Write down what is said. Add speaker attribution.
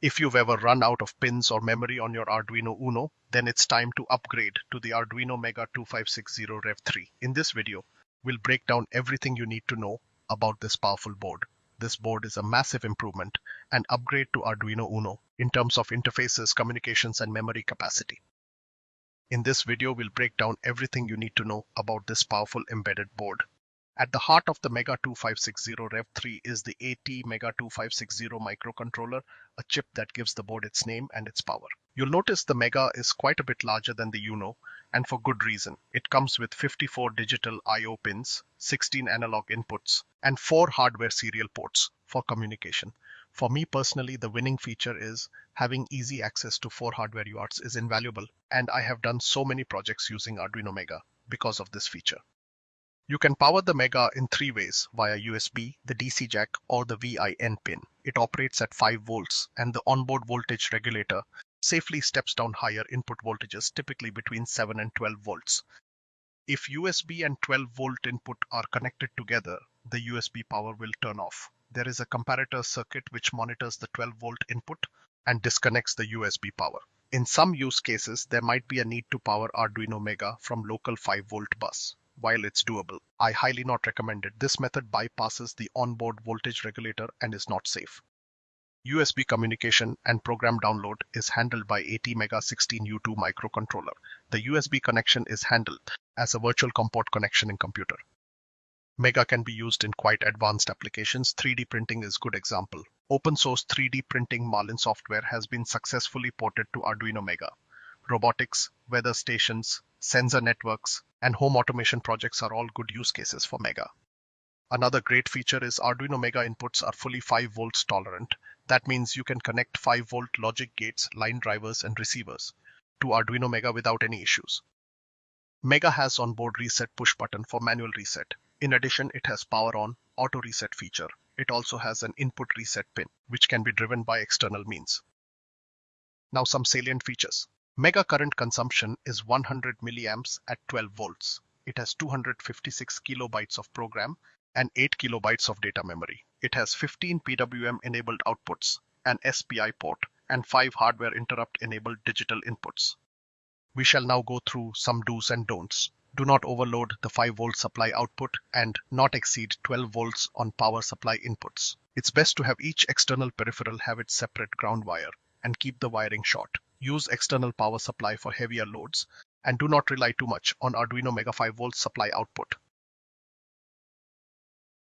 Speaker 1: If you've ever run out of pins or memory on your Arduino Uno, then it's time to upgrade to the Arduino Mega 2560 Rev3. In this video, we'll break down everything you need to know about this powerful board. This board is a massive improvement and upgrade to Arduino Uno in terms of interfaces, communications, and memory capacity. In this video, we'll break down everything you need to know about this powerful embedded board. At the heart of the Mega 2560 Rev3 is the AT Mega 2560 microcontroller, a chip that gives the board its name and its power. You'll notice the Mega is quite a bit larger than the Uno, and for good reason. It comes with 54 digital I/O pins, 16 analog inputs, and 4 hardware serial ports for communication. For me personally, the winning feature is having easy access to 4 hardware UARTs is invaluable, and I have done so many projects using Arduino Mega because of this feature. You can power the Mega in 3 ways, via USB, the DC jack, or the VIN pin. It operates at 5 volts, and the onboard voltage regulator safely steps down higher input voltages, typically between 7 and 12 volts. If USB and 12-volt input are connected together, the USB power will turn off. There is a comparator circuit which monitors the 12-volt input and disconnects the USB power. In some use cases, there might be a need to power Arduino Mega from local 5-volt bus. While it's doable, I highly not recommend it. This method bypasses the onboard voltage regulator and is not safe. USB communication and program download is handled by AT Mega 16U2 microcontroller. The USB connection is handled as a virtual COM port connection in computer. Mega can be used in quite advanced applications. 3D printing is a good example. Open source 3D printing Marlin software has been successfully ported to Arduino Mega. Robotics, weather stations, sensor networks, and home automation projects are all good use cases for Mega. Another great feature is Arduino Mega inputs are fully 5 volts tolerant. That means you can connect 5-volt logic gates, line drivers, and receivers to Arduino Mega without any issues. Mega has onboard reset push button for manual reset. In addition, it has power on, auto reset feature. It also has an input reset pin, which can be driven by external means. Now some salient features. Mega current consumption is 100 milliamps at 12 volts. It has 256 kilobytes of program and 8 kilobytes of data memory. It has 15 PWM enabled outputs, an SPI port, and 5 hardware interrupt enabled digital inputs. We shall now go through some do's and don'ts. Do not overload the 5-volt supply output and not exceed 12 volts on power supply inputs. It's best to have each external peripheral have its separate ground wire and keep the wiring short. Use external power supply for heavier loads and do not rely too much on Arduino Mega 5-volt supply output.